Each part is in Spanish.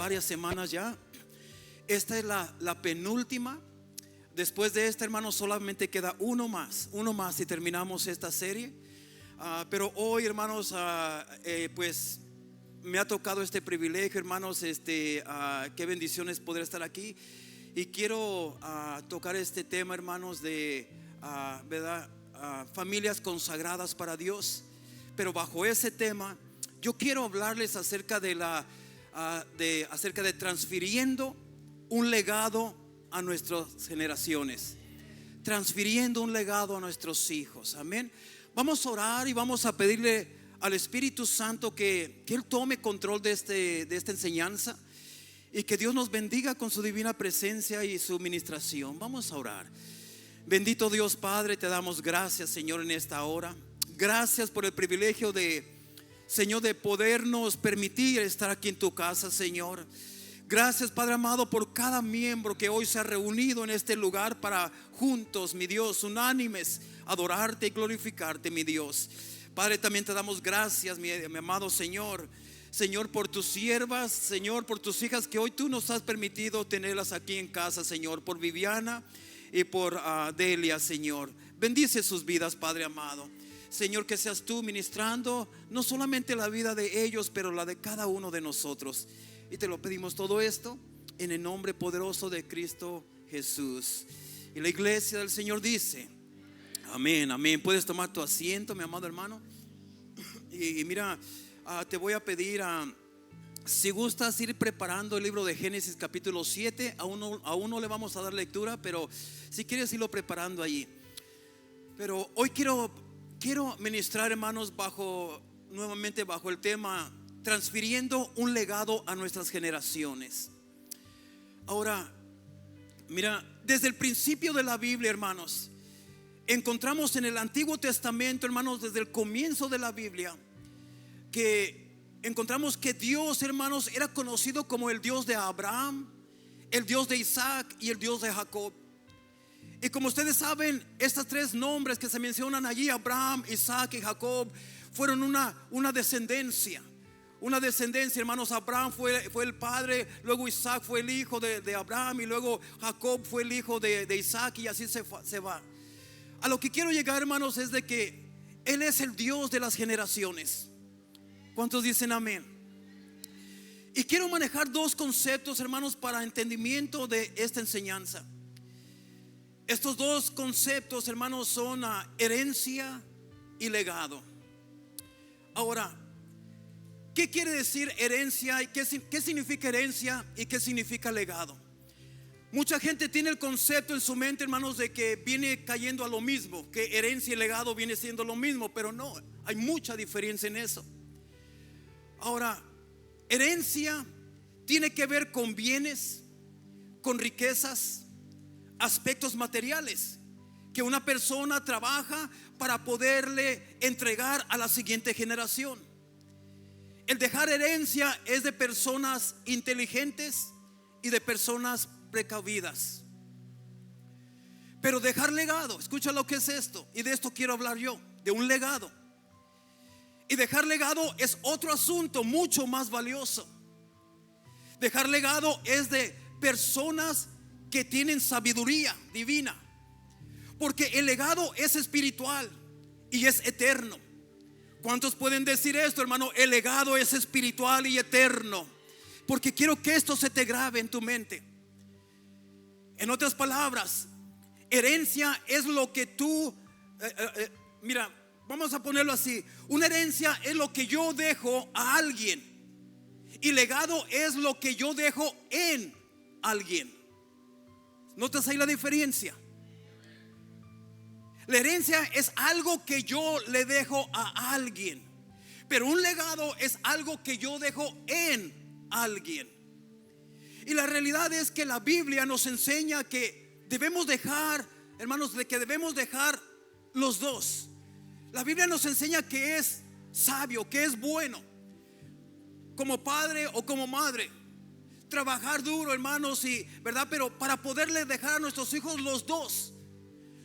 varias semanas ya. Esta es la penúltima. Después de esta, hermanos, solamente queda uno más y terminamos esta serie. Pero hoy, hermanos, pues me ha tocado este privilegio, hermanos. Qué bendiciones poder estar aquí. Y quiero tocar este tema, hermanos, de ¿verdad? Familias consagradas para Dios. Pero bajo ese tema yo quiero hablarles acerca de transfiriendo un legado a nuestras generaciones, transfiriendo un legado a nuestros hijos. Amén. Vamos a orar y vamos a pedirle al Espíritu Santo que Él tome control de esta enseñanza, y que Dios nos bendiga con su divina presencia y su ministración. Vamos a orar. Bendito Dios Padre, te damos gracias, Señor, en esta hora. Gracias por el privilegio Señor, de podernos permitir estar aquí en tu casa, Señor. Gracias, Padre amado, por cada miembro que hoy se ha reunido en este lugar para juntos, mi Dios, unánimes, adorarte y glorificarte, mi Dios. Padre, también te damos gracias, mi amado Señor, por tus siervas, Señor, por tus hijas que hoy tú nos has permitido tenerlas aquí en casa, Señor, por Viviana y por Delia, Señor. Bendice sus vidas, Padre amado. Señor, que seas tú ministrando no solamente la vida de ellos, pero la de cada uno de nosotros. Y te lo pedimos todo esto en el nombre poderoso de Cristo Jesús. Y la iglesia del Señor dice: amén, amén. Puedes tomar tu asiento, mi amado hermano. Y mira, te voy a pedir, si gustas ir preparando el libro de Génesis capítulo 7. Aún no le vamos a dar lectura, pero si quieres irlo preparando allí. Pero hoy quiero ministrar, hermanos, nuevamente bajo el tema transfiriendo un legado a nuestras generaciones. Ahora, mira, desde el principio de la Biblia, hermanos, encontramos en el Antiguo Testamento, hermanos, desde el comienzo de la Biblia, que encontramos que Dios, hermanos, era conocido como el Dios de Abraham, el Dios de Isaac y el Dios de Jacob. Y como ustedes saben, estos tres nombres que se mencionan allí, Abraham, Isaac y Jacob, fueron una descendencia. Una descendencia, hermanos. Abraham fue el padre, luego Isaac fue el hijo de Abraham, y luego Jacob fue el hijo de Isaac, y así se va. A lo que quiero llegar, hermanos, es de que Él es el Dios de las generaciones. ¿Cuántos dicen amén? Y quiero manejar dos conceptos, hermanos, para entendimiento de esta enseñanza. Estos dos conceptos, hermanos, son herencia y legado. Ahora, ¿qué quiere decir herencia? ¿Y qué significa herencia y qué significa legado? Mucha gente tiene el concepto en su mente, hermanos, de que viene cayendo a lo mismo, que herencia y legado viene siendo lo mismo, pero no, hay mucha diferencia en eso. Ahora, herencia tiene que ver con bienes, con riquezas, aspectos materiales que una persona trabaja para poderle entregar a la siguiente generación. El dejar herencia es de personas inteligentes y de personas precavidas. Pero dejar legado, escucha lo que es esto, y de esto quiero hablar yo, de un legado. Y dejar legado es otro asunto mucho más valioso. Dejar legado es de personas que tienen sabiduría divina, porque el legado es espiritual y es eterno. ¿Cuántos pueden decir esto, hermano? El legado es espiritual y eterno, porque quiero que esto se te grabe en tu mente. En otras palabras, herencia es lo que tú mira, vamos a ponerlo así: una herencia es lo que yo dejo a alguien, y legado es lo que yo dejo en alguien. ¿Notas ahí la diferencia? La herencia es algo que yo le dejo a alguien, pero un legado es algo que yo dejo en alguien. Y la realidad es que la Biblia nos enseña que debemos dejar, hermanos, de que debemos dejar los dos. La Biblia nos enseña que es sabio, que es bueno, como padre o como madre, trabajar duro, hermanos, y verdad, pero para poderle dejar a nuestros hijos los dos,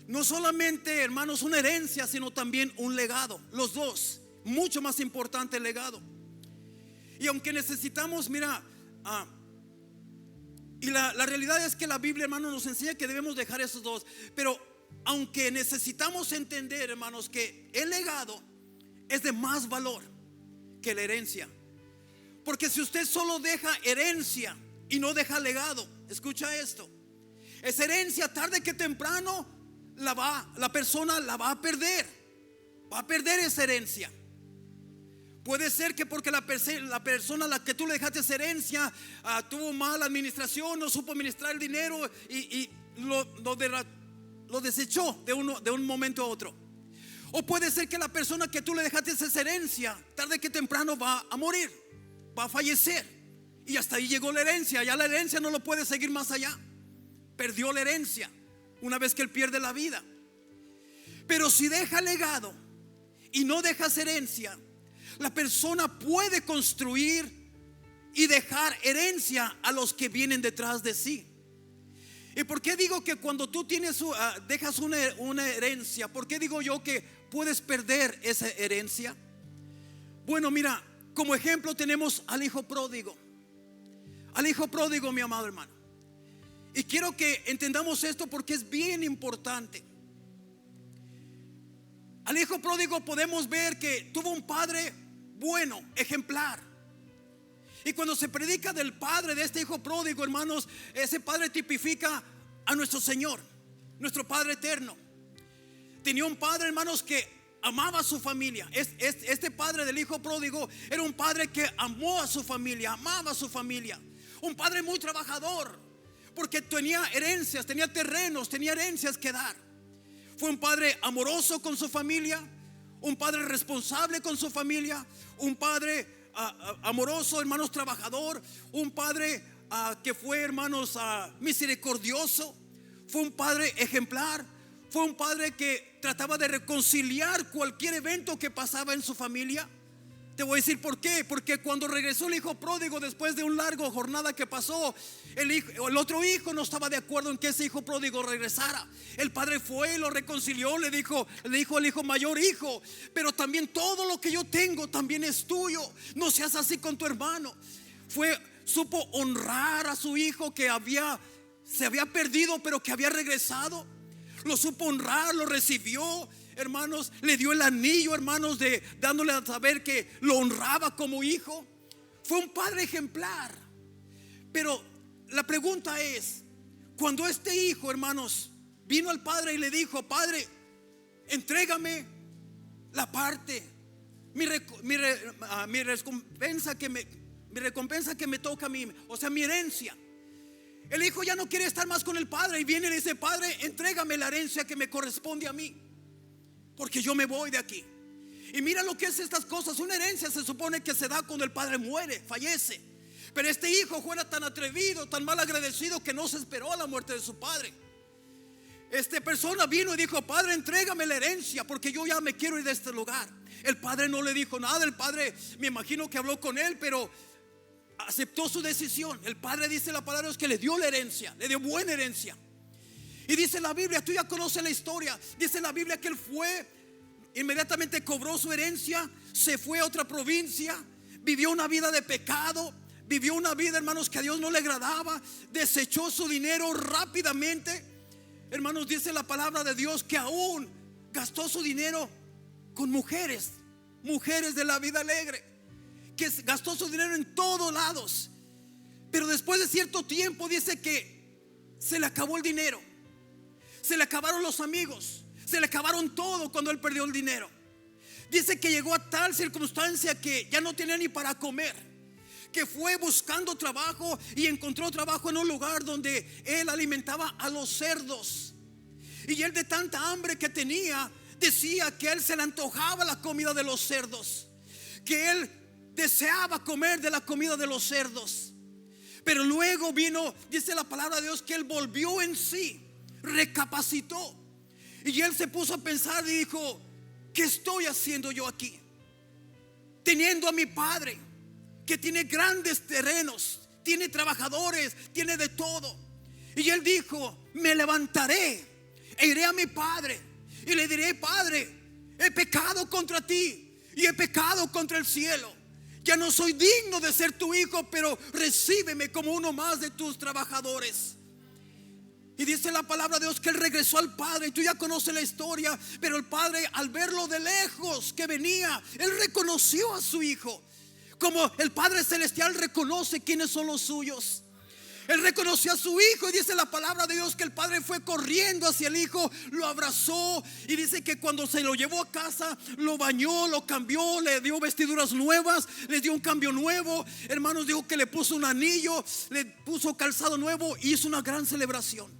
no solamente, hermanos, una herencia, sino también un legado. Los dos, mucho más importante el legado. Y aunque necesitamos, mira, Y la realidad es que la Biblia, hermanos, nos enseña que debemos dejar esos dos. Pero aunque necesitamos entender, hermanos, que el legado es de más valor que la herencia. Porque si usted solo deja herencia y no deja legado, escucha esto, esa herencia tarde que temprano la persona la va a perder. Va a perder esa herencia. Puede ser que porque la persona a la que tú le dejaste esa herencia tuvo mala administración, no supo administrar el dinero y lo desechó de un momento a otro. O puede ser que la persona que tú le dejaste esa herencia tarde que temprano va a morir, va a fallecer, y hasta ahí llegó la herencia. Ya la herencia no lo puede seguir más allá. Perdió la herencia una vez que él pierde la vida. Pero si deja legado y no dejas herencia, la persona puede construir y dejar herencia a los que vienen detrás de sí. ¿Y por qué digo que cuando tú dejas una herencia, por qué digo yo que puedes perder esa herencia? Bueno, mira, como ejemplo tenemos al hijo pródigo. Al hijo pródigo, mi amado hermano. Y quiero que entendamos esto porque es bien importante. Al hijo pródigo podemos ver que tuvo un padre bueno, ejemplar. Y cuando se predica del padre de este hijo pródigo, hermanos, ese padre tipifica a nuestro Señor, nuestro Padre eterno. Tenía un padre, hermanos, que amaba a su familia. Este padre del hijo pródigo era un padre que amó a su familia, amaba a su familia. Un padre muy trabajador, porque tenía herencias, tenía terrenos, tenía herencias que dar. Fue un padre amoroso con su familia, un padre responsable con su familia, un padre amoroso, hermanos, trabajador, un padre que fue, hermanos, misericordioso. Fue un padre ejemplar. Fue un padre que trataba de reconciliar cualquier evento que pasaba en su familia. Te voy a decir por qué. Porque cuando regresó el hijo pródigo, después de una larga jornada que pasó, el otro hijo no estaba de acuerdo en que ese hijo pródigo regresara. El padre fue y lo reconcilió. Le dijo al hijo mayor: hijo, pero también todo lo que yo tengo también es tuyo. No seas así con tu hermano. Supo honrar a su hijo que se había perdido, pero que había regresado. Lo supo honrar, lo recibió, hermanos. Le dio el anillo, hermanos, dándole a saber que lo honraba como hijo. Fue un padre ejemplar. Pero la pregunta es, cuando este hijo, hermanos, vino al padre y le dijo: padre, entrégame la parte, mi recompensa que me toca a mí, o sea, mi herencia. El hijo ya no quiere estar más con el padre y viene y le dice: padre, entrégame la herencia que me corresponde a mí, porque yo me voy de aquí. Y mira lo que es estas cosas. Una herencia se supone que se da cuando el padre muere, fallece. Pero este hijo fuera tan atrevido, tan mal agradecido, que no se esperó a la muerte de su padre. Esta persona vino y dijo: padre, entrégame la herencia, porque yo ya me quiero ir de este lugar. El padre no le dijo nada. El padre, me imagino que habló con él, pero aceptó su decisión. El padre, dice la palabra, es que le dio la herencia, le dio buena herencia. Y dice la Biblia, tú ya conoces la historia, dice la Biblia que él fue, inmediatamente cobró su herencia, se fue a otra provincia, vivió una vida de pecado, vivió una vida, hermanos, que a Dios no le agradaba, desechó su dinero rápidamente. Hermanos, dice la palabra de Dios que aún gastó su dinero con mujeres de la vida alegre, que gastó su dinero en todos lados. Pero después de cierto tiempo dice que se le acabó el dinero, se le acabaron los amigos, se le acabaron todo cuando él perdió el dinero. Dice que llegó a tal circunstancia que ya no tenía ni para comer, que fue buscando trabajo y encontró trabajo en un lugar donde él alimentaba a los cerdos. Y él, de tanta hambre que tenía, decía que a él se le antojaba la comida de los cerdos, que él deseaba comer de la comida de los cerdos. Pero luego vino, dice la palabra de Dios, que él volvió en sí, recapacitó, y él se puso a pensar y dijo: ¿qué estoy haciendo yo aquí? Teniendo a mi padre, que tiene grandes terrenos, tiene trabajadores, tiene de todo. Y él dijo: me levantaré e iré a mi padre y le diré: padre, he pecado contra ti y he pecado contra el cielo. Ya no soy digno de ser tu hijo, pero recíbeme como uno más de tus trabajadores. Y dice la palabra de Dios que él regresó al padre. Y tú ya conoces la historia. Pero el padre, al verlo de lejos que venía, él reconoció a su hijo. Como el Padre Celestial reconoce quiénes son los suyos. Él reconoció a su hijo y dice la palabra de Dios que el padre fue corriendo hacia el hijo, lo abrazó y dice que cuando se lo llevó a casa, lo bañó, lo cambió, le dio vestiduras nuevas, le dio un cambio nuevo. Hermanos, dijo que le puso un anillo, le puso calzado nuevo y hizo una gran celebración.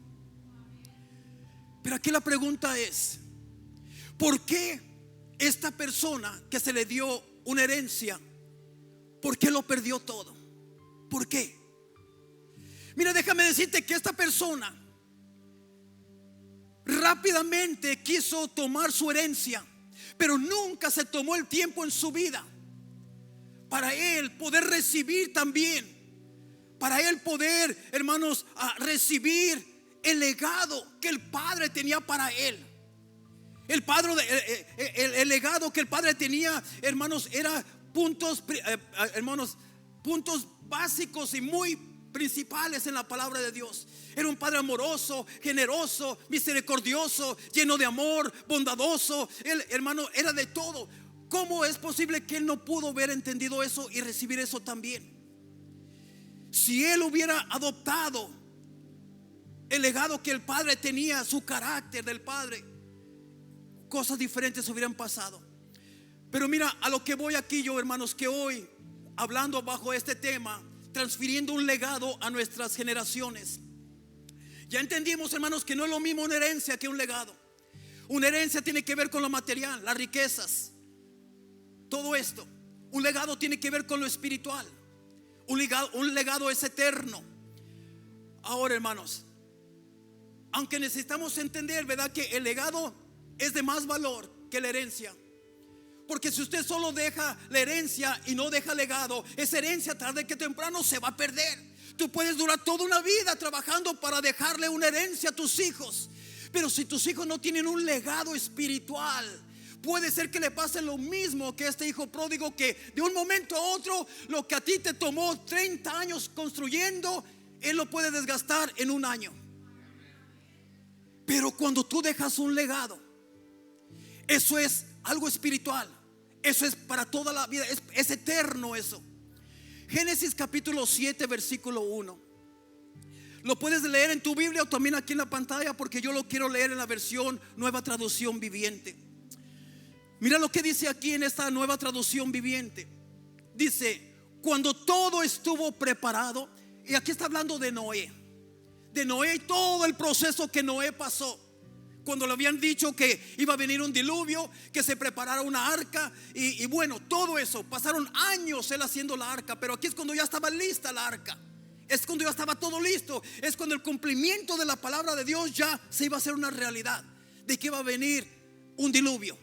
Pero aquí la pregunta es: ¿por qué esta persona que se le dio una herencia, por qué lo perdió todo? ¿Por qué? Mira, déjame decirte que esta persona rápidamente quiso tomar su herencia, pero nunca se tomó el tiempo en su vida para él poder recibir también, para él poder, hermanos, recibir el legado que el padre tenía para él. El legado que el padre tenía, hermanos, era puntos básicos y muy principales en la palabra de Dios. Era un padre amoroso, generoso, misericordioso, lleno de amor, bondadoso. Él, hermano, era de todo. ¿Cómo es posible que él no pudo haber entendido eso y recibir eso también? Si él hubiera adoptado el legado que el padre tenía, su carácter del padre, cosas diferentes hubieran pasado. Pero mira, a lo que voy aquí yo, hermanos, que hoy, hablando bajo este tema, transfiriendo un legado a nuestras generaciones, ya entendimos, hermanos, que no es lo mismo una herencia que un legado. Una herencia tiene que ver con lo material, las riquezas, todo esto. Un legado tiene que ver con lo espiritual. Un legado es eterno. Ahora, hermanos, aunque necesitamos entender, ¿verdad?, que el legado es de más valor que la herencia. Porque si usted solo deja la herencia y no deja legado, esa herencia tarde que temprano se va a perder. Tú puedes durar toda una vida trabajando para dejarle una herencia a tus hijos, pero si tus hijos no tienen un legado espiritual, puede ser que le pase lo mismo que este hijo pródigo, que de un momento a otro lo que a ti te tomó 30 años construyendo, él lo puede desgastar en un año. Pero cuando tú dejas un legado, eso es algo espiritual. Eso es para toda la vida, es eterno eso. Génesis capítulo 7 versículo 1. Lo puedes leer en tu Biblia o también aquí en la pantalla, porque yo lo quiero leer en la versión Nueva Traducción Viviente. Mira lo que dice aquí en esta Nueva Traducción Viviente. Dice: cuando todo estuvo preparado. Y aquí está hablando de Noé. De Noé y todo el proceso que Noé pasó. Cuando le habían dicho que iba a venir un diluvio, que se preparara una arca, y bueno, todo eso. Pasaron años él haciendo la arca, pero aquí es cuando ya estaba lista la arca. Es cuando ya estaba todo listo. Es cuando el cumplimiento de la palabra de Dios ya se iba a hacer una realidad, de que iba a venir un diluvio.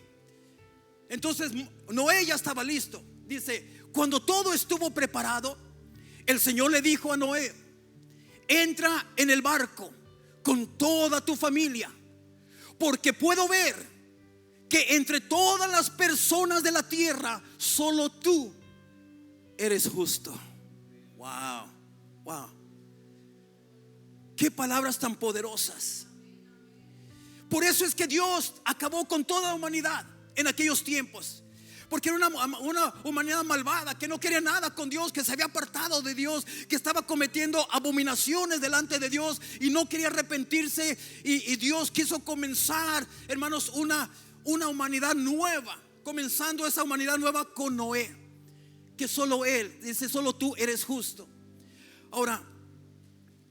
Entonces Noé ya estaba listo. Dice: cuando todo estuvo preparado, el Señor le dijo a Noé: entra en el barco con toda tu familia, porque puedo ver que entre todas las personas de la tierra solo tú eres justo. Wow, wow. Qué palabras tan poderosas. Por eso es que Dios acabó con toda la humanidad en aquellos tiempos. Porque era una humanidad malvada, que no quería nada con Dios, que se había apartado de Dios, que estaba cometiendo abominaciones delante de Dios y no quería arrepentirse. Y Dios quiso comenzar, hermanos, una humanidad nueva, comenzando esa humanidad nueva con Noé, que solo él, dice, solo tú eres justo. Ahora,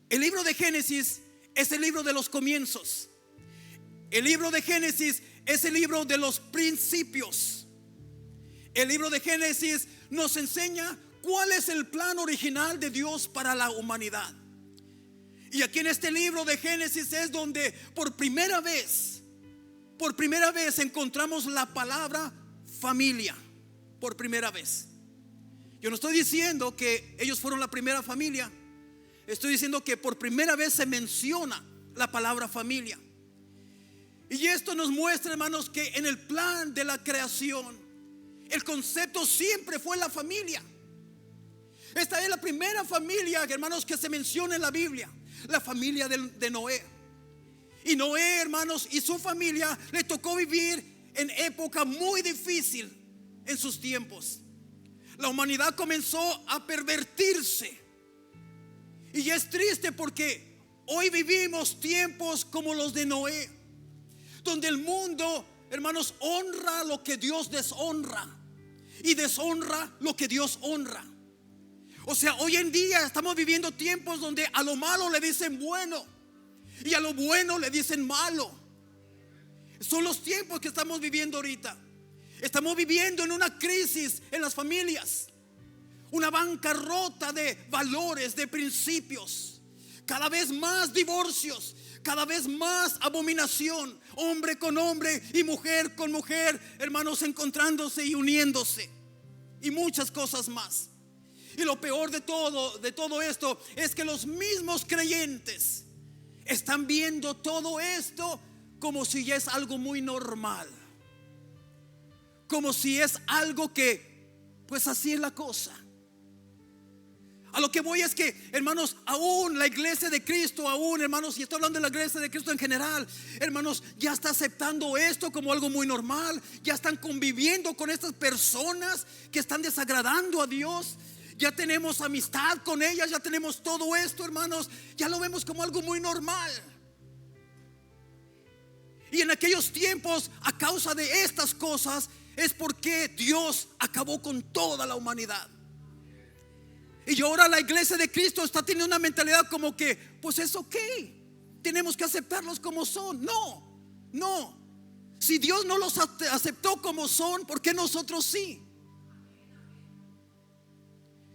el libro de Génesis es el libro de los comienzos. El libro de Génesis es el libro de los principios. El libro de Génesis nos enseña cuál es el plan original de Dios para la humanidad. Y aquí en este libro de Génesis es donde por primera vez encontramos la palabra familia. Por primera vez. Yo no estoy diciendo que ellos fueron la primera familia. Estoy diciendo que por primera vez se menciona la palabra familia. Y esto nos muestra, hermanos, que en el plan de la creación el concepto siempre fue la familia. Esta es la primera familia, hermanos, que se menciona en la Biblia, la familia de Noé. Y Noé, hermanos, y su familia le tocó vivir en época muy difícil en sus tiempos. La humanidad comenzó a pervertirse. Y es triste porque hoy vivimos tiempos como los de Noé, donde el mundo, hermanos, honra lo que Dios deshonra y deshonra lo que Dios honra. O sea, hoy en día estamos viviendo tiempos donde a lo malo le dicen bueno y a lo bueno le dicen malo. Son los tiempos que estamos viviendo ahorita. Estamos viviendo en una crisis en las familias, una bancarrota de valores, de principios. Cada vez más divorcios, cada vez más abominación, hombre con hombre y mujer con mujer, hermanos, encontrándose y uniéndose, y muchas cosas más. Y lo peor de todo esto es que los mismos creyentes están viendo todo esto como si ya es algo muy normal, como si es algo que, pues así es la cosa. A lo que voy es que, hermanos, aún la iglesia de Cristo, aún, hermanos, y estoy hablando de la iglesia de Cristo en general, hermanos, ya está aceptando esto como algo muy normal. Ya están conviviendo con estas personas que están desagradando a Dios. Ya tenemos amistad con ellas, ya tenemos todo esto, hermanos. Ya lo vemos como algo muy normal. Y en aquellos tiempos, a causa de estas cosas, es porque Dios acabó con toda la humanidad. Y ahora la iglesia de Cristo está teniendo una mentalidad como que, pues es ok, tenemos que aceptarlos como son. No. Si Dios no los aceptó como son, ¿por qué nosotros sí?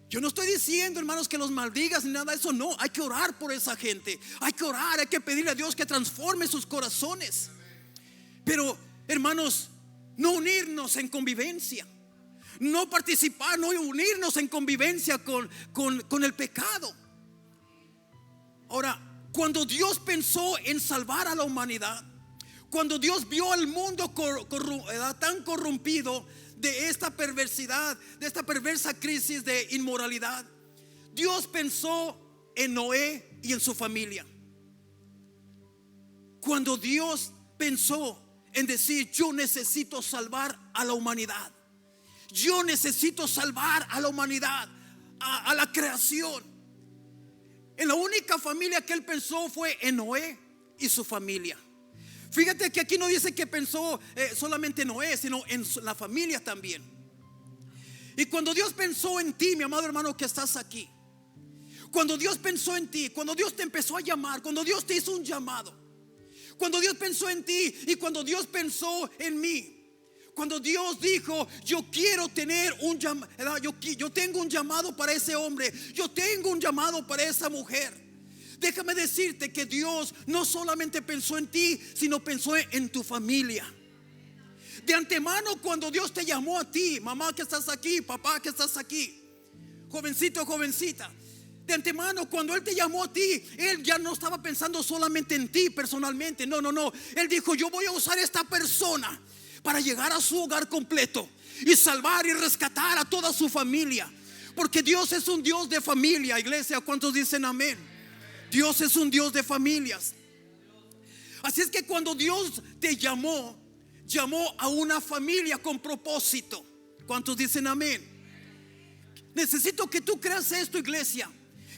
Yo no estoy diciendo, hermanos, que los maldigas ni nada de eso. No, hay que orar por esa gente. Hay que orar, hay que pedirle a Dios que transforme sus corazones. Pero, hermanos, no unirnos en convivencia, no participar, no unirnos en convivencia con el pecado. Ahora, cuando Dios pensó en salvar a la humanidad, cuando Dios vio al mundo tan corrompido de esta perversidad, de esta perversa crisis de inmoralidad, Dios pensó en Noé y en su familia. Cuando Dios pensó en decir, yo necesito salvar a la humanidad, yo necesito salvar a la humanidad, a la creación, en la única familia que él pensó fue en Noé y su familia. Fíjate que aquí no dice que pensó solamente en Noé, sino en la familia también. Y cuando Dios pensó en ti, mi amado hermano que estás aquí, cuando Dios pensó en ti, cuando Dios te empezó a llamar, cuando Dios te hizo un llamado, cuando Dios pensó en ti y cuando Dios pensó en mí, cuando Dios dijo, yo quiero tener un llamado, yo tengo un llamado para ese hombre, yo tengo un llamado para esa mujer. Déjame decirte que Dios no solamente pensó en ti, sino pensó en tu familia. De antemano, cuando Dios te llamó a ti, mamá que estás aquí, papá que estás aquí, jovencito, jovencita, de antemano, cuando Él te llamó a ti, Él ya no estaba pensando solamente en ti personalmente. No. Él dijo, yo voy a usar esta persona para llegar a su hogar completo y salvar y rescatar a toda su familia. Porque Dios es un Dios de familia, iglesia. ¿Cuántos dicen amén? Dios es un Dios de familias. Así es que cuando Dios te llamó a una familia con propósito. ¿Cuántos dicen amén? Necesito que tú creas esto, iglesia,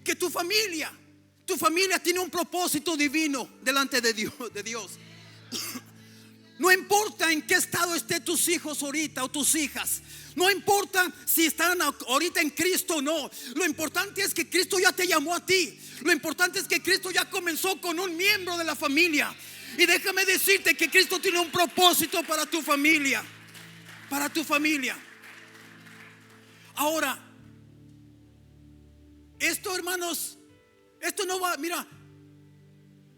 que tu familia tiene un propósito divino delante de Dios. No importa en qué estado estén tus hijos ahorita o tus hijas, no importa si están ahorita en Cristo o no. Lo importante es que Cristo ya te llamó a ti. Lo importante es que Cristo ya comenzó con un miembro de la familia. Y déjame decirte que Cristo tiene un propósito para tu familia. Para tu familia. Ahora, esto, hermanos, esto no va, mira,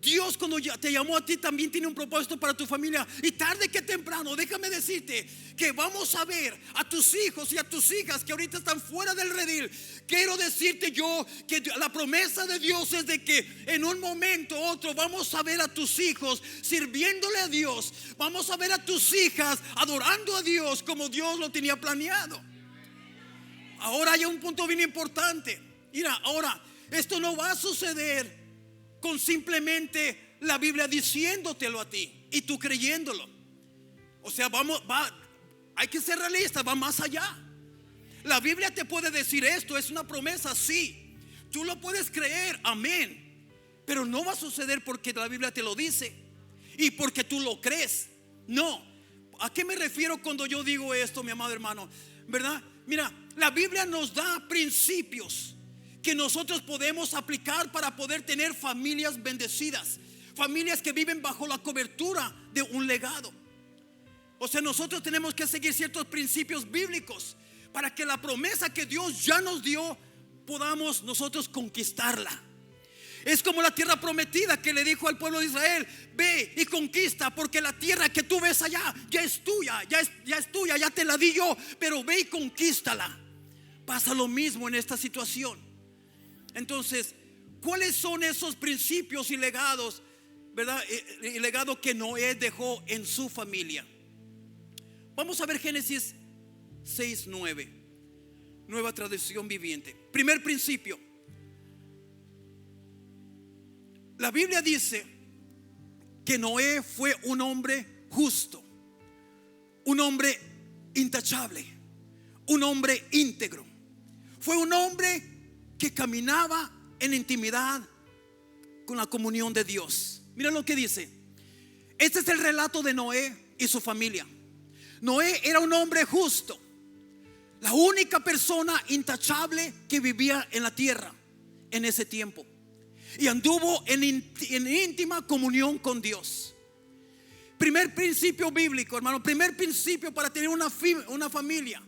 Dios cuando te llamó a ti también tiene un propósito para tu familia. Y tarde que temprano, déjame decirte que vamos a ver a tus hijos y a tus hijas que ahorita están fuera del redil. Quiero decirte yo que la promesa de Dios es de que en un momento u otro vamos a ver a tus hijos sirviéndole a Dios. Vamos a ver a tus hijas adorando a Dios como Dios lo tenía planeado. Ahora hay un punto bien importante. Mira, ahora esto no va a suceder con simplemente la Biblia diciéndotelo a ti y tú creyéndolo. O sea, hay que ser realistas, va más allá. La Biblia te puede decir esto, es una promesa, sí. Tú lo puedes creer, amén. Pero no va a suceder porque la Biblia te lo dice y porque tú lo crees. No. ¿A qué me refiero cuando yo digo esto, mi amado hermano? ¿Verdad? Mira, la Biblia nos da principios que nosotros podemos aplicar para poder tener familias bendecidas, familias que viven bajo la cobertura de un legado. O sea, nosotros tenemos que seguir ciertos principios bíblicos para que la promesa que Dios ya nos dio podamos nosotros conquistarla. Es como la tierra prometida que le dijo al pueblo de Israel: ve y conquista, porque la tierra que tú ves allá ya es tuya, ya es tuya, ya te la di yo, pero ve y conquístala. Pasa lo mismo en esta situación. Entonces, ¿cuáles son esos principios y legados, verdad? El legado que Noé dejó en su familia. Vamos a ver Génesis 6:9, Nueva Traducción Viviente. Primer principio. La Biblia dice que Noé fue un hombre justo, un hombre intachable, un hombre íntegro. Fue un hombre que caminaba en intimidad con la comunión de Dios. Mira lo que dice. Este es el relato de Noé y su familia. Noé era un hombre justo, la única persona intachable que vivía en la tierra en ese tiempo, y anduvo en íntima comunión con Dios. Primer principio bíblico, hermano. Primer principio para tener una familia,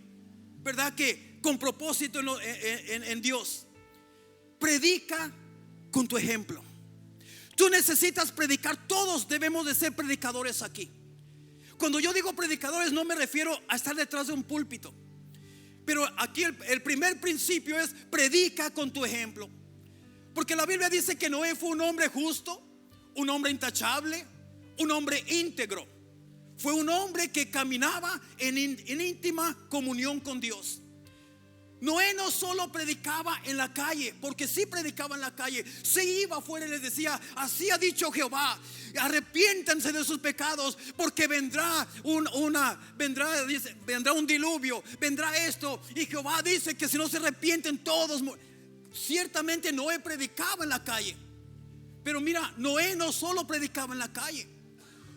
¿verdad? Que con propósito en Dios. Predica con tu ejemplo. Tú necesitas predicar. Todos debemos de ser predicadores aquí. Cuando yo digo predicadores, no me refiero a estar detrás de un púlpito, pero aquí el primer principio es: predica con tu ejemplo. Porque la Biblia dice que Noé fue un hombre justo, un hombre intachable, un hombre íntegro. Fue un hombre que caminaba en íntima comunión con Dios. Noé no solo predicaba en la calle, porque sí predicaba en la calle. Se iba afuera y les decía: así ha dicho Jehová, arrepiéntanse de sus pecados, porque vendrá un diluvio, vendrá esto, y Jehová dice que si no se arrepienten todos. Ciertamente Noé predicaba en la calle. Pero mira, Noé no solo predicaba en la calle.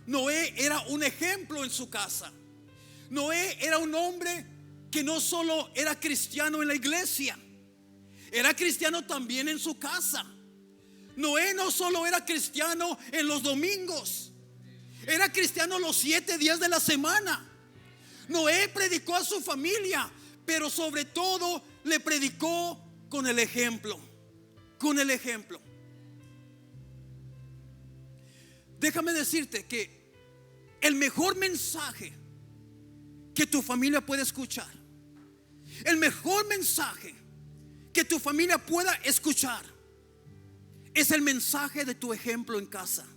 Noé era un ejemplo en su casa. Noé era un hombre que no solo era cristiano en la iglesia, era cristiano también en su casa. Noé no solo era cristiano en los domingos, era cristiano los 7 días de la semana. Noé predicó a su familia, pero sobre todo le predicó con el ejemplo. Con el ejemplo. Déjame decirte que el mejor mensaje que tu familia puede escuchar, el mejor mensaje que tu familia pueda escuchar, es el mensaje de tu ejemplo en casa.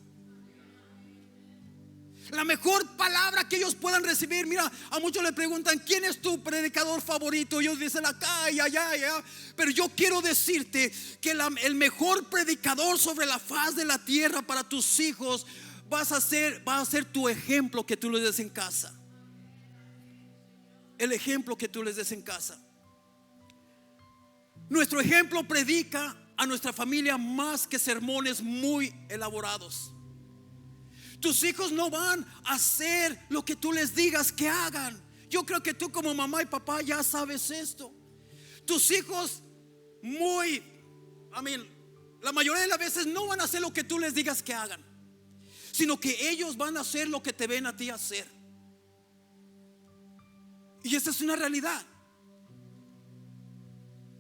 La mejor palabra que ellos puedan recibir. Mira, a muchos le preguntan: ¿quién es tu predicador favorito? Ellos dicen acá y allá. Pero yo quiero decirte que el mejor predicador sobre la faz de la tierra para tus hijos va a ser tu ejemplo que tú les des en casa. El ejemplo que tú les des en casa. Nuestro ejemplo predica a nuestra familia más que sermones muy elaborados. Tus hijos no van a hacer lo que tú les digas que hagan. Yo creo que tú como mamá y papá ya sabes esto. Tus hijos la mayoría de las veces no van a hacer lo que tú les digas que hagan, sino que ellos van a hacer lo que te ven a ti hacer. Y esa es una realidad.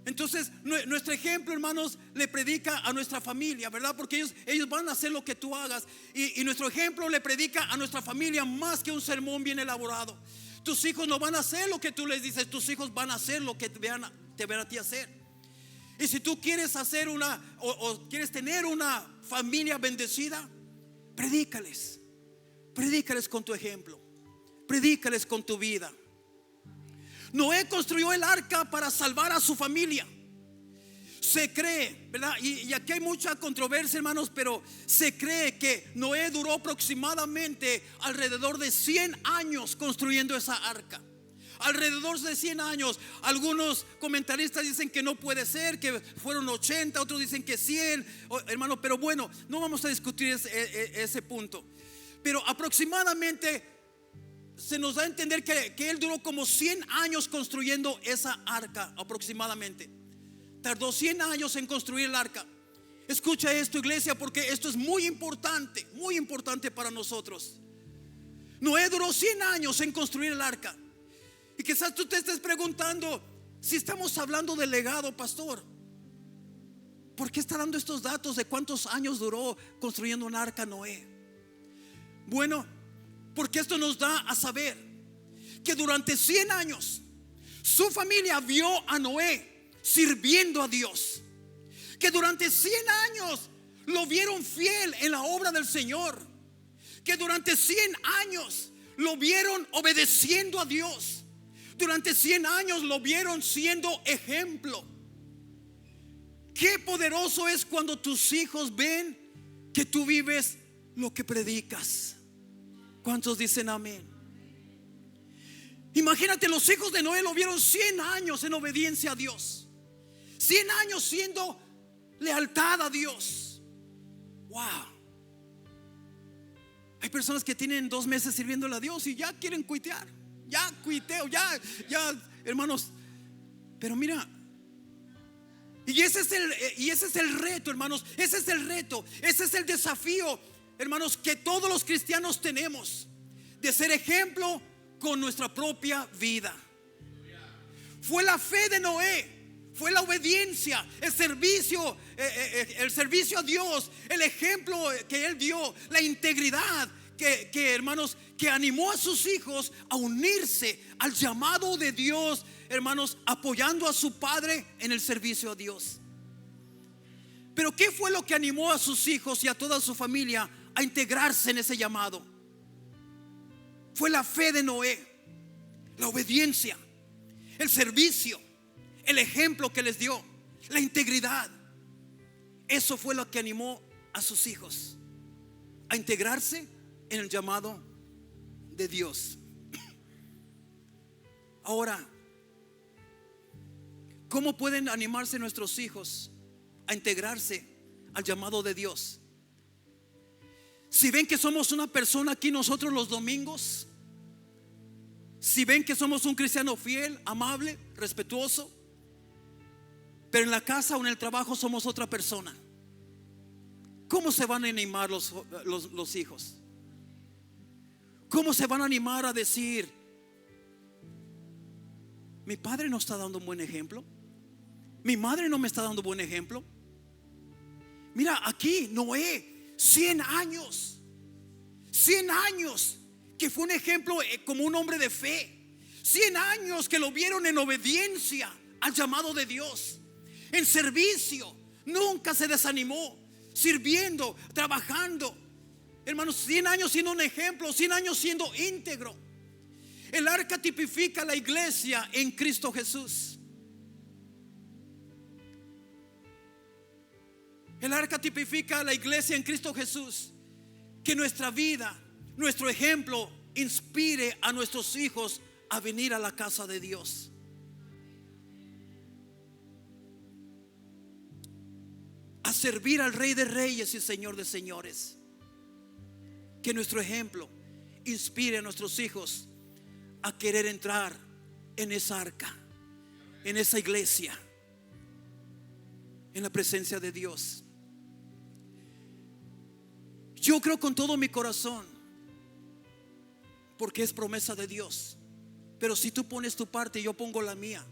Entonces nuestro ejemplo, hermanos, le predica a nuestra familia, ¿verdad? Porque ellos van a hacer lo que tú hagas. Y nuestro ejemplo le predica a nuestra familia más que un sermón bien elaborado. Tus hijos no van a hacer lo que tú les dices, tus hijos van a hacer lo que te ven a ti hacer. Y si tú quieres hacer o quieres tener una familia bendecida, predícales con tu ejemplo, predícales con tu vida. Noé construyó el arca para salvar a su familia. Se cree, ¿verdad? Y aquí hay mucha controversia, hermanos, pero se cree que Noé duró aproximadamente alrededor de 100 años construyendo esa arca. Alrededor de 100 años. Algunos comentaristas dicen que no puede ser, que fueron 80, otros dicen que 100, hermano, pero bueno, no vamos a discutir ese punto. Pero aproximadamente se nos da a entender que él duró como 100 años construyendo esa arca, aproximadamente. Tardó 100 años en construir el arca. Escucha esto, iglesia, porque esto es muy importante para nosotros. Noé duró 100 años en construir el arca. Y quizás tú te estés preguntando, si estamos hablando del legado, pastor, ¿por qué está dando estos datos de cuántos años duró construyendo un arca Noé? Bueno, porque esto nos da a saber que durante 100 años su familia vio a Noé sirviendo a Dios. Que durante 100 años lo vieron fiel en la obra del Señor. Que durante 100 años lo vieron obedeciendo a Dios. Durante 100 años lo vieron siendo ejemplo. Qué poderoso es cuando tus hijos ven que tú vives lo que predicas. ¿Cuántos dicen amén? Imagínate, los hijos de Noé lo vieron 100 años en obediencia a Dios. 100 años siendo lealtad a Dios. Wow. Hay personas que tienen 2 meses sirviéndole a Dios y ya quieren cuitear. Ya cuiteo, ya, hermanos. Pero mira, y ese es el reto, hermanos. Ese es el reto, ese es el desafío, hermanos, que todos los cristianos tenemos, de ser ejemplo con nuestra propia vida. Fue la fe de Noé, fue la obediencia, el servicio a Dios, el ejemplo que él dio, la integridad que hermanos, que animó a sus hijos a unirse al llamado de Dios, hermanos, apoyando a su padre en el servicio a Dios. Pero ¿qué fue lo que animó a sus hijos y a toda su familia a integrarse en ese llamado? Fue la fe de Noé, la obediencia, el servicio, el ejemplo que les dio, la integridad. Eso fue lo que animó a sus hijos a integrarse en el llamado de Dios. Ahora, ¿cómo pueden animarse nuestros hijos a integrarse al llamado de Dios? Si ven que somos una persona aquí nosotros los domingos, si ven que somos un cristiano fiel, amable, respetuoso, pero en la casa o en el trabajo somos otra persona, ¿cómo se van a animar los hijos? ¿Cómo se van a animar a decir: mi padre no está dando un buen ejemplo, mi madre no me está dando un buen ejemplo? Mira, aquí Noé, 100 años que fue un ejemplo como un hombre de fe. 100 años que lo vieron en obediencia al llamado de Dios, en servicio, nunca se desanimó, sirviendo, trabajando. Hermanos, 100 años siendo un ejemplo, 100 años siendo íntegro. El arca tipifica la iglesia en Cristo Jesús. El arca tipifica la iglesia en Cristo Jesús. Que nuestra vida, nuestro ejemplo, inspire a nuestros hijos a venir a la casa de Dios. A servir al Rey de Reyes y Señor de Señores. Que nuestro ejemplo inspire a nuestros hijos a querer entrar en esa arca, en esa iglesia, en la presencia de Dios. Yo creo con todo mi corazón, porque es promesa de Dios. Pero si tú pones tu parte, yo pongo la mía.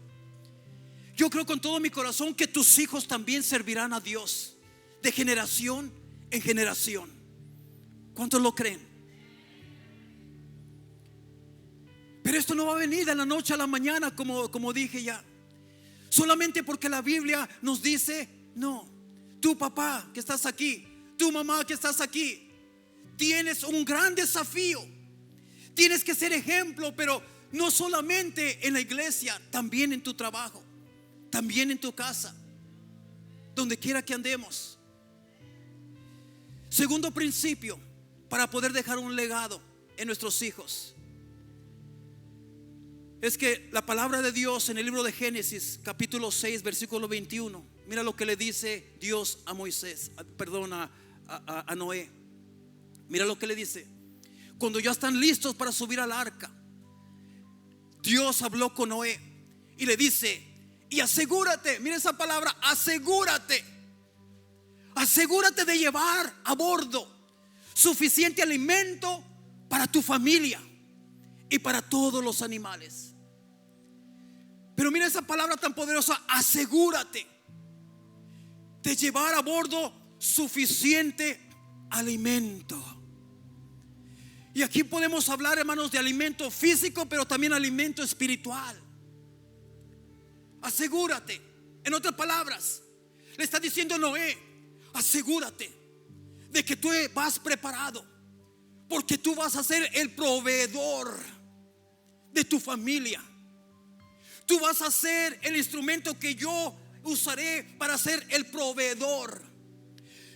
Yo creo con todo mi corazón que tus hijos también servirán a Dios de generación en generación. ¿Cuántos lo creen? Pero esto no va a venir de la noche a la mañana, como dije ya. Solamente porque la Biblia nos dice, no, tú papá que estás aquí, tu mamá que estás aquí, tienes un gran desafío. Tienes que ser ejemplo, pero No solamente en la iglesia, también en tu trabajo, también en tu casa, donde quiera que andemos. Segundo principio para poder dejar un legado en nuestros hijos es que la palabra de Dios en el libro de Génesis capítulo 6 versículo 21, mira lo que le dice Dios a Moisés, a Noé. Mira lo que le dice: cuando ya están listos para subir al arca, Dios habló con Noé y le dice: y asegúrate, mira esa palabra, asegúrate de llevar a bordo suficiente alimento para tu familia y para todos los animales. Pero mira esa palabra tan poderosa: asegúrate de llevar a bordo suficiente alimento. Y aquí podemos hablar, hermanos, de alimento físico, pero también alimento espiritual. Asegúrate. En otras palabras, le está diciendo Noé: asegúrate de que tú vas preparado, porque tú vas a ser el proveedor de tu familia. Tú vas a ser el instrumento que yo usaré para ser el proveedor.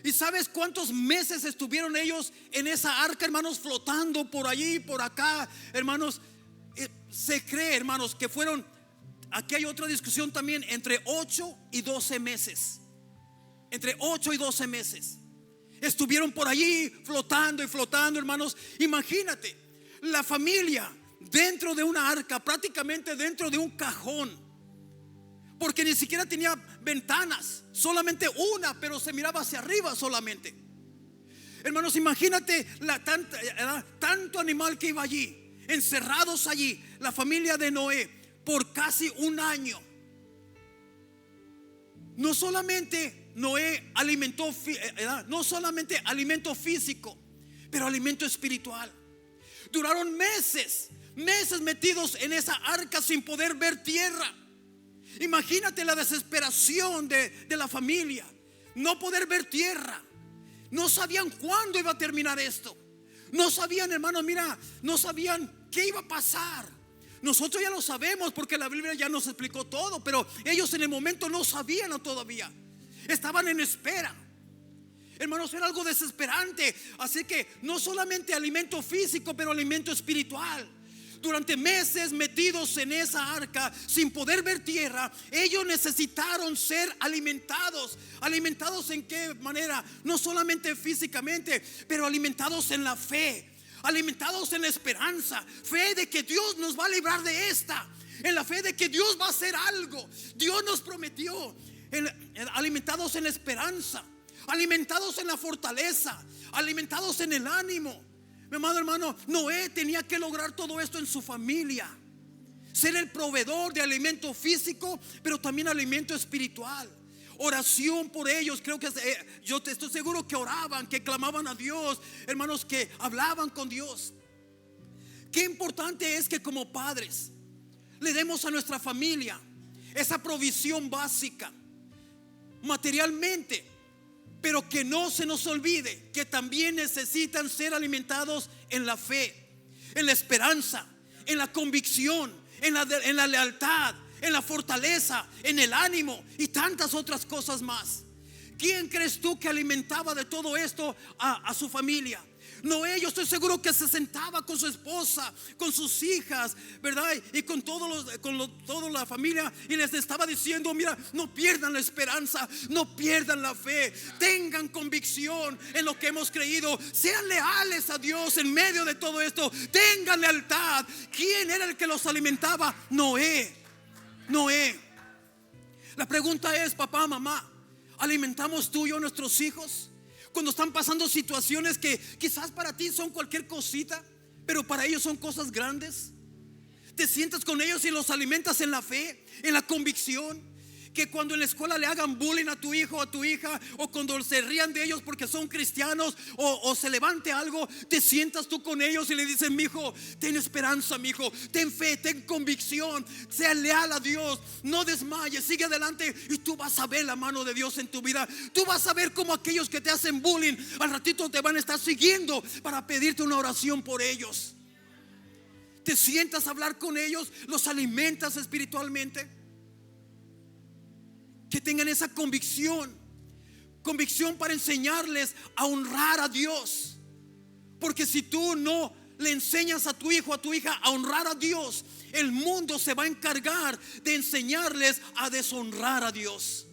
¿Y sabes cuántos meses estuvieron ellos en esa arca, hermanos, flotando por allí, por acá, hermanos? Se cree, hermanos, que fueron, aquí hay otra discusión también, entre 8 y 12 meses. Entre 8 y 12 meses estuvieron por allí flotando y flotando, hermanos. Imagínate la familia dentro de una arca, prácticamente dentro de un cajón, porque ni siquiera tenía ventanas, solamente una, pero se miraba hacia arriba solamente. Hermanos, imagínate tanto animal que iba allí, encerrados allí, la familia de Noé, por casi un año. No solamente Noé alimentó, no solamente alimento físico, pero alimento espiritual. Duraron meses metidos en esa arca sin poder ver tierra. Imagínate la desesperación de la familia, no poder ver tierra. No sabían cuándo iba a terminar esto. No sabían, hermanos, mira, no sabían qué iba a pasar. Nosotros ya lo sabemos porque la Biblia ya nos explicó todo, pero ellos en el momento no sabían todavía. Estaban en espera. Hermanos, era algo desesperante. Así que no solamente alimento físico, pero alimento espiritual. Durante meses metidos en esa arca sin poder ver tierra, ellos necesitaron ser alimentados. ¿Alimentados en qué manera? No solamente físicamente, pero alimentados en la fe, alimentados en la esperanza. Fe de que Dios nos va a librar de esta, en la fe de que Dios va a hacer algo. Dios nos prometió. Alimentados en la esperanza, alimentados en la fortaleza, alimentados en el ánimo. Mi amado hermano, Noé tenía que lograr todo esto en su familia, ser el proveedor de alimento físico, pero también alimento espiritual. Oración por ellos. Creo que yo te estoy seguro que oraban, que clamaban a Dios, hermanos, que hablaban con Dios. Qué importante es que como padres le demos a nuestra familia esa provisión básica materialmente, pero que no se nos olvide que también necesitan ser alimentados en la fe, en la esperanza, en la convicción, en la lealtad, en la fortaleza, en el ánimo y tantas otras cosas más. ¿Quién crees tú que alimentaba de todo esto a su familia? Noé, yo estoy seguro que se sentaba con su esposa, con sus hijas, ¿verdad? Y con toda la familia, y les estaba diciendo: mira, no pierdan la esperanza, no pierdan la fe, tengan convicción en lo que hemos creído, sean leales a Dios en medio de todo esto, tengan lealtad. ¿Quién era el que los alimentaba? Noé. La pregunta es, papá, mamá, ¿alimentamos tú y yo a nuestros hijos? Cuando están pasando situaciones que quizás para ti son cualquier cosita, pero para ellos son cosas grandes. Te sientas con ellos y los alimentas en la fe, en la convicción. Que cuando en la escuela le hagan bullying a tu hijo o a tu hija, o cuando se rían de ellos porque son cristianos, o se levante algo, te sientas tú con ellos y le dices: mi hijo, ten esperanza, mi hijo, ten fe, ten convicción, sea leal a Dios, no desmayes, sigue adelante, y tú vas a ver la mano de Dios en tu vida. Tú vas a ver cómo aquellos que te hacen bullying al ratito te van a estar siguiendo para pedirte una oración por ellos. Te sientas a hablar con ellos, los alimentas espiritualmente. Que tengan esa convicción para enseñarles a honrar a Dios. Porque si tú no le enseñas a tu hijo, a tu hija a honrar a Dios, el mundo se va a encargar de enseñarles a deshonrar a Dios.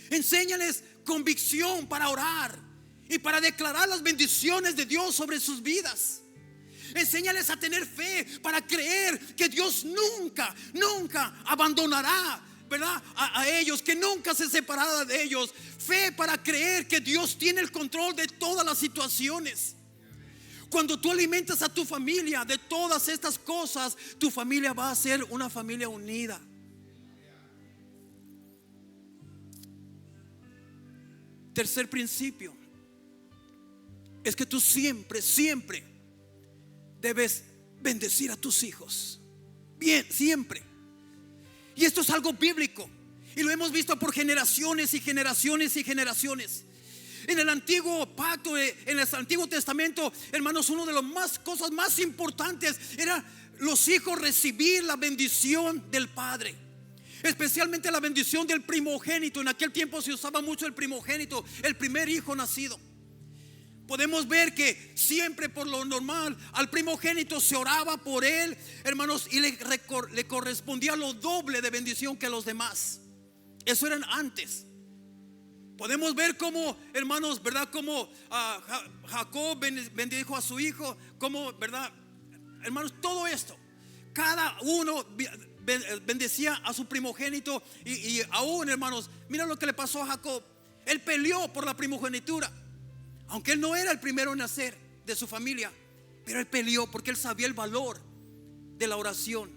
Enséñales convicción para orar y para declarar las bendiciones de Dios sobre sus vidas. Enséñales a tener fe para creer que Dios nunca abandonará, ¿verdad? A ellos, que nunca se separará de ellos. Fe para creer que Dios tiene el control de todas las situaciones. Cuando tú alimentas a tu familia de todas estas cosas, tu familia va a ser una familia unida. Tercer principio es que tú siempre debes bendecir a tus hijos. Bien, siempre. Y esto es algo bíblico y lo hemos visto por generaciones y generaciones y generaciones. En el antiguo pacto, en el Antiguo Testamento, hermanos, una de las cosas más importantes era los hijos recibir la bendición del Padre, especialmente la bendición del primogénito. En aquel tiempo se usaba mucho el primogénito, el primer hijo nacido. Podemos ver que siempre, por lo normal, al primogénito se oraba por él, hermanos, y le correspondía lo doble de bendición que a los demás. Eso eran antes. Podemos ver cómo, hermanos, ¿verdad? Como Jacob bendijo a su hijo, como, ¿verdad? Hermanos, todo esto, cada uno bendecía a su primogénito. Y aún, hermanos, mira lo que le pasó a Jacob. Él peleó por la primogenitura, aunque él no era el primero en nacer de su familia, pero él peleó porque él sabía el valor de la oración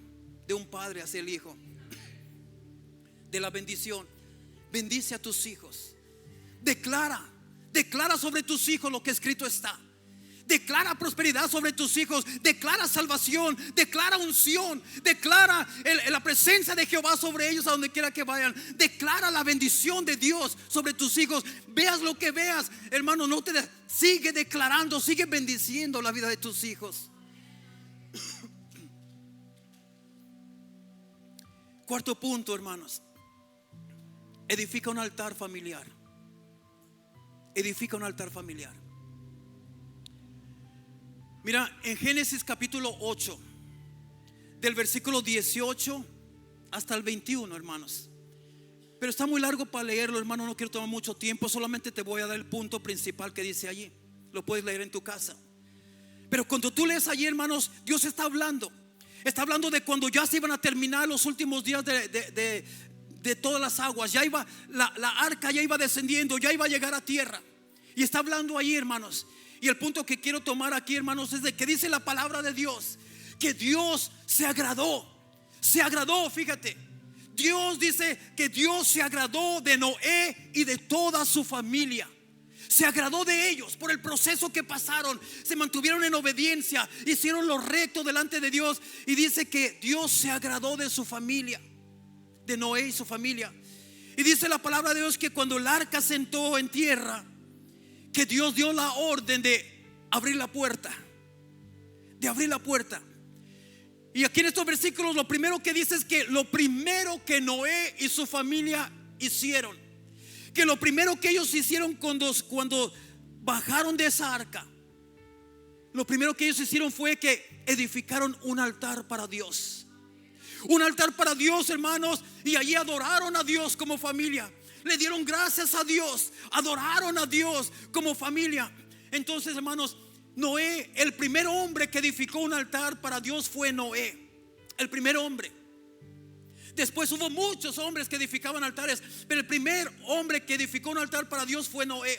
de un padre hacia el hijo, de la bendición. Bendice a tus hijos. Declara sobre tus hijos lo que escrito está. Declara prosperidad sobre tus hijos. Declara salvación. Declara unción. Declara la presencia de Jehová sobre ellos a donde quiera que vayan. Declara la bendición de Dios sobre tus hijos. Veas lo que veas, hermano, sigue declarando, sigue bendiciendo la vida de tus hijos. Cuarto punto, hermanos. Edifica un altar familiar. Edifica un altar familiar. Mira, en Génesis capítulo 8, del versículo 18 hasta el 21, hermanos. Pero está muy largo para leerlo, hermano. No quiero tomar mucho tiempo. Solamente te voy a dar el punto principal que dice allí. Lo puedes leer en tu casa. Pero cuando tú lees allí, hermanos, Dios está hablando. Está hablando de cuando ya se iban a terminar los últimos días de todas las aguas. Ya iba, la arca ya iba descendiendo, ya iba a llegar a tierra. Y está hablando ahí, hermanos. Y el punto que quiero tomar aquí, hermanos, es de que dice la palabra de Dios que Dios se agradó. Se agradó, fíjate. Dios dice que Dios se agradó de Noé y de toda su familia. Se agradó de ellos por el proceso que pasaron. Se mantuvieron en obediencia, hicieron lo recto delante de Dios. Y dice que Dios se agradó de su familia, de Noé y su familia. Y dice la palabra de Dios que cuando el arca sentó en tierra, que Dios dio la orden de abrir la puerta. De abrir la puerta. Y aquí en estos versículos lo primero que dice es que lo primero que Noé y su familia hicieron, que lo primero que ellos hicieron cuando bajaron de esa arca, lo primero que ellos hicieron fue que edificaron un altar para Dios. Un altar para Dios, hermanos. Y allí adoraron a Dios como familia. Le dieron gracias a Dios. Adoraron a Dios como familia. Entonces, hermanos, Noé, el primer hombre que edificó un altar para Dios fue Noé. El primer hombre. Después hubo muchos hombres que edificaban altares, pero el primer hombre que edificó un altar para Dios fue Noé.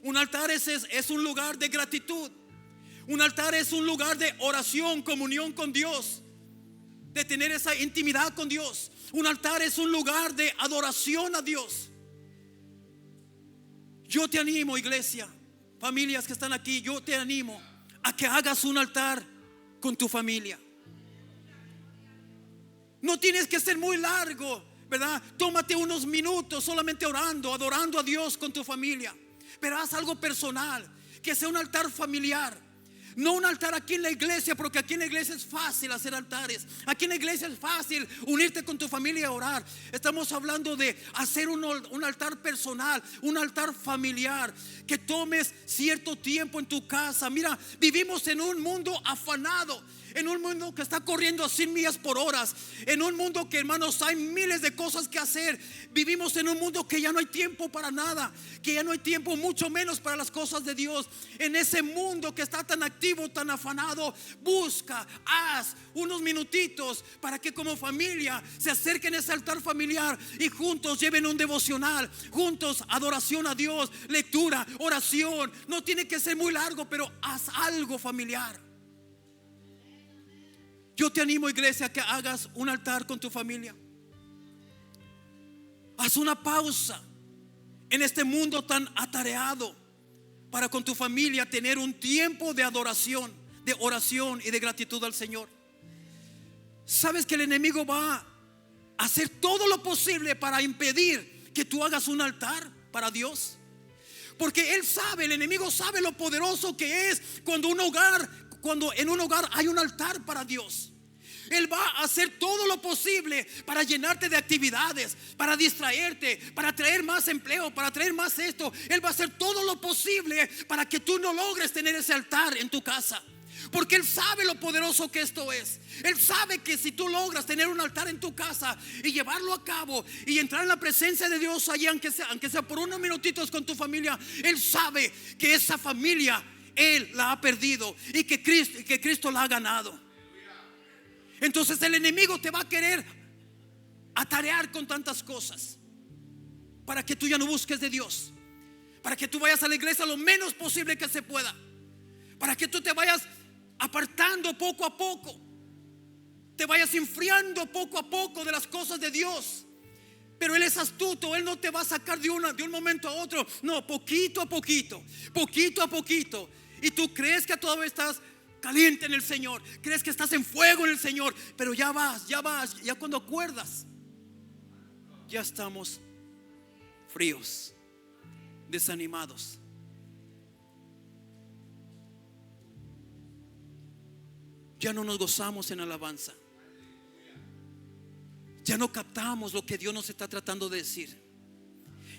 Un altar es un lugar de gratitud. Un altar es un lugar de oración, comunión con Dios, de tener esa intimidad con Dios. Un altar es un lugar de adoración a Dios. Yo te animo, iglesia, familias que están aquí, yo te animo a que hagas un altar con tu familia. No tienes que ser muy largo, ¿verdad? Tómate unos minutos solamente orando, adorando a Dios con tu familia. Pero haz algo personal, que sea un altar familiar. No un altar aquí en la iglesia, porque aquí en la iglesia es fácil hacer altares. Aquí en la iglesia es fácil unirte con tu familia a orar. Estamos hablando de hacer un altar personal, un altar familiar, que tomes cierto tiempo en tu casa. Mira, vivimos en un mundo afanado, en un mundo que está corriendo a 100 millas por hora, en un mundo que, hermanos, hay miles de cosas que hacer. Vivimos en un mundo que ya no hay tiempo para nada, que ya no hay tiempo, mucho menos para las cosas de Dios. En ese mundo que está tan activo, tan afanado, busca, haz unos minutitos para que como familia se acerquen a ese altar familiar y juntos lleven un devocional, juntos adoración a Dios, lectura, oración. No tiene que ser muy largo, pero haz algo familiar. Yo te animo, iglesia, a que hagas un altar con tu familia. Haz una pausa en este mundo tan atareado para con tu familia tener un tiempo de adoración, de oración y de gratitud al Señor. Sabes que el enemigo va a hacer todo lo posible para impedir que tú hagas un altar para Dios, porque él sabe, el enemigo sabe lo poderoso que es cuando en un hogar hay un altar para Dios. Él va a hacer todo lo posible para llenarte de actividades, para distraerte, para traer más empleo, para traer más esto. Él va a hacer todo lo posible para que tú no logres tener ese altar en tu casa, porque Él sabe lo poderoso que esto es. Él sabe que si tú logras tener un altar en tu casa y llevarlo a cabo y entrar en la presencia de Dios allí, aunque sea por unos minutitos con tu familia, Él sabe que esa familia Él la ha perdido y que Cristo la ha ganado. Entonces el enemigo te va a querer atarear con tantas cosas para que tú ya no busques de Dios, para que tú vayas a la iglesia lo menos posible que se pueda, para que tú te vayas apartando poco a poco, te vayas enfriando poco a poco de las cosas de Dios. Pero Él es astuto, Él no te va a sacar de un momento a otro. No, poquito a poquito, poquito a poquito. Y tú crees que todavía estás caliente en el Señor, crees que estás en fuego en el Señor, pero ya cuando acuerdas, ya estamos fríos, desanimados. Ya no nos gozamos en alabanza, ya no captamos lo que Dios nos está tratando de decir.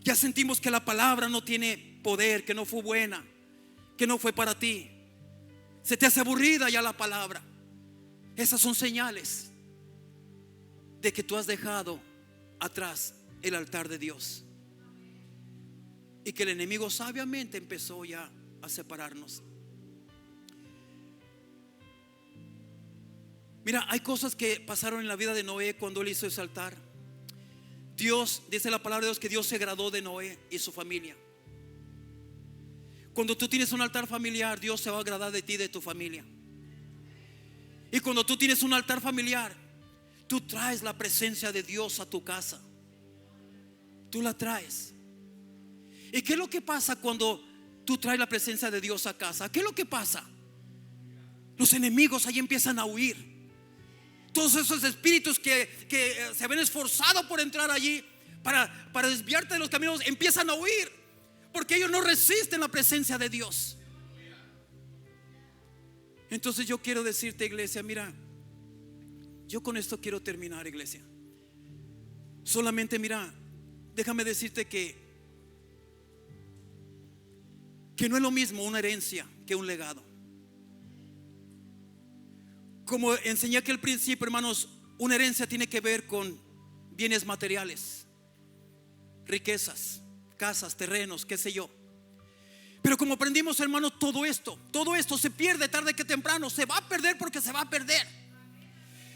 Ya sentimos que la palabra no tiene poder, que no fue buena, que no fue para ti. Se te hace aburrida ya la palabra. Esas son señales de que tú has dejado atrás el altar de Dios y que el enemigo sabiamente empezó ya a separarnos. Mira, hay cosas que pasaron en la vida de Noé cuando él hizo ese altar. Dios, dice la palabra de Dios, que Dios se agradó de Noé y su familia. Cuando tú tienes un altar familiar, Dios se va a agradar de ti y de tu familia. Y cuando tú tienes un altar familiar, tú traes la presencia de Dios a tu casa. Tú la traes. ¿Y qué es lo que pasa cuando tú traes la presencia de Dios a casa? ¿Qué es lo que pasa? Los enemigos ahí empiezan a huir. Todos esos espíritus que se habían esforzado por entrar allí para desviarte de los caminos, empiezan a huir, porque ellos no resisten la presencia de Dios. Entonces yo quiero decirte, iglesia, mira, yo con esto quiero terminar, iglesia. Solamente mira, déjame decirte que no es lo mismo una herencia que un legado. Como enseñé aquí al principio, hermanos, una herencia tiene que ver con bienes materiales, riquezas, casas, terrenos, qué sé yo. Pero como aprendimos, hermanos, todo esto se pierde tarde que temprano. Se va a perder porque se va a perder.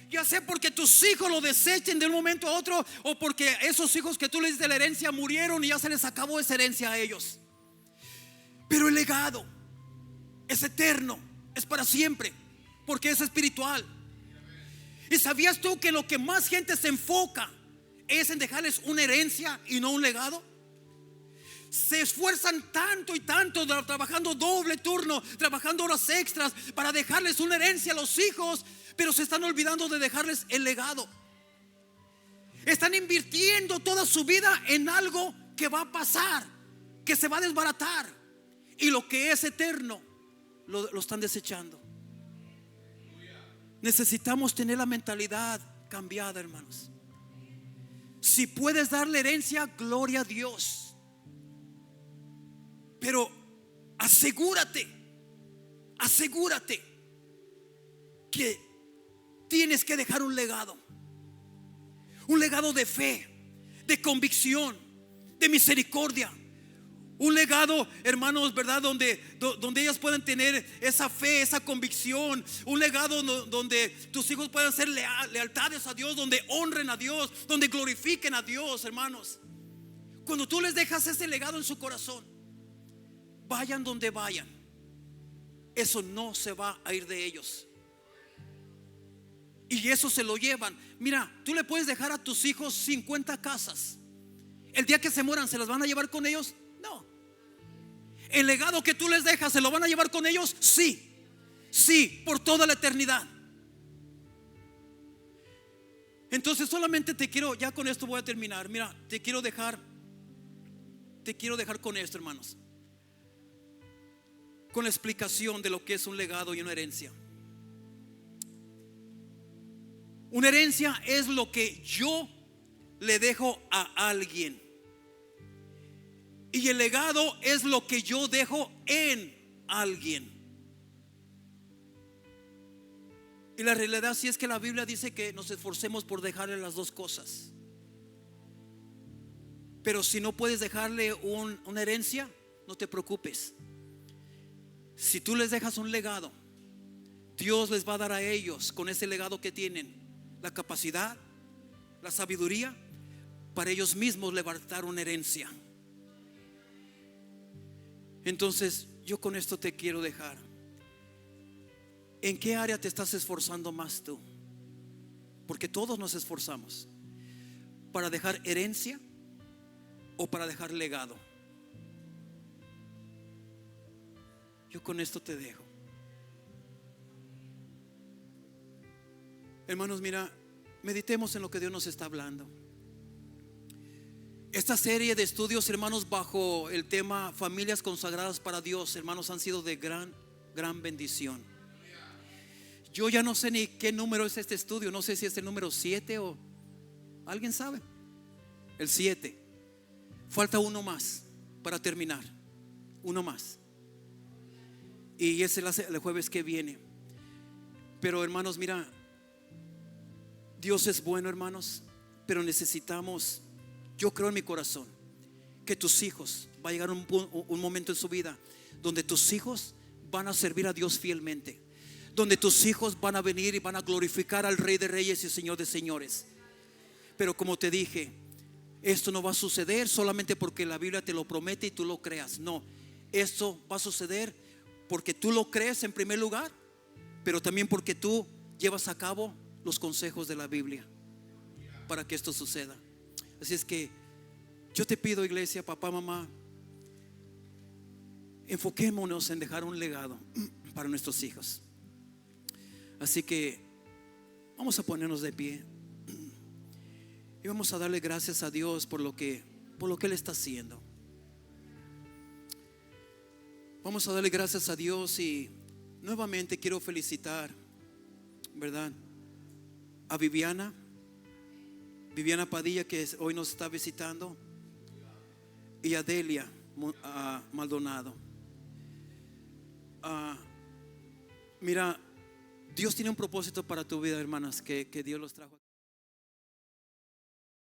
Ya sea porque tus hijos lo desechen de un momento a otro, o porque esos hijos que tú les diste la herencia murieron y ya se les acabó esa herencia a ellos. Pero el legado es eterno, es para siempre, porque es espiritual. ¿Y sabías tú que lo que más gente se enfoca es en dejarles una herencia y no un legado? Se esfuerzan tanto y tanto, trabajando doble turno, trabajando horas extras para dejarles una herencia a los hijos, pero se están olvidando de dejarles el legado. Están invirtiendo toda su vida en algo que va a pasar, que se va a desbaratar. Y lo que es eterno lo están desechando. Necesitamos tener la mentalidad cambiada, hermanos. Si puedes darle herencia, gloria a Dios. Pero asegúrate que tienes que dejar un legado de fe, de convicción, de misericordia. Un legado, hermanos, ¿verdad? Donde ellas puedan tener esa fe, esa convicción. Un legado donde tus hijos puedan ser lealtades a Dios, donde honren a Dios, donde glorifiquen a Dios, hermanos. Cuando tú les dejas ese legado en su corazón, vayan donde vayan, eso no se va a ir de ellos. Y eso se lo llevan. Mira, tú le puedes dejar a tus hijos 50 casas. El día que se mueran, ¿se las van a llevar con ellos? No. El legado que tú les dejas, ¿se lo van a llevar con ellos? Sí. Sí, por toda la eternidad. Entonces solamente te quiero, ya con esto voy a terminar. Mira, te quiero dejar con esto, hermanos, con la explicación de lo que es un legado y una herencia. Una herencia es lo que yo le dejo a alguien, y el legado es lo que yo dejo en alguien. Y la realidad sí es que la Biblia dice que nos esforcemos por dejarle las dos cosas. Pero si no puedes dejarle una herencia, no te preocupes. Si tú les dejas un legado, Dios les va a dar a ellos, con ese legado que tienen, la capacidad, la sabiduría para ellos mismos levantar una herencia. Entonces yo con esto te quiero dejar. ¿En qué área te estás esforzando más tú? Porque todos nos esforzamos para dejar herencia o para dejar legado. Yo con esto te dejo. Hermanos, mira, meditemos en lo que Dios nos está hablando. Esta serie de estudios, hermanos, bajo el tema familias consagradas para Dios, hermanos, han sido de gran bendición. Yo ya no sé ni qué número es este estudio. No sé si es el número 7 o ¿alguien sabe? El 7. Falta uno más para terminar. Uno más. Y ese es el jueves que viene. Pero hermanos, mira, Dios es bueno, hermanos, pero necesitamos, yo creo en mi corazón, que tus hijos, va a llegar un momento en su vida donde tus hijos van a servir a Dios fielmente, donde tus hijos van a venir y van a glorificar al Rey de Reyes y Señor de Señores. Pero como te dije, esto no va a suceder solamente porque la Biblia te lo promete y tú lo creas. No, esto va a suceder porque tú lo crees en primer lugar, pero también porque tú llevas a cabo los consejos de la Biblia para que esto suceda. Así es que yo te pido, iglesia, papá, mamá, enfoquémonos en dejar un legado para nuestros hijos. Así que vamos a ponernos de pie y vamos a darle gracias a Dios por lo que Él está haciendo. Vamos a darle gracias a Dios. Y nuevamente quiero felicitar, ¿verdad?, a Viviana Padilla, que hoy nos está visitando, y a Delia Maldonado. Mira, Dios tiene un propósito para tu vida, hermanas, que Dios los trajo.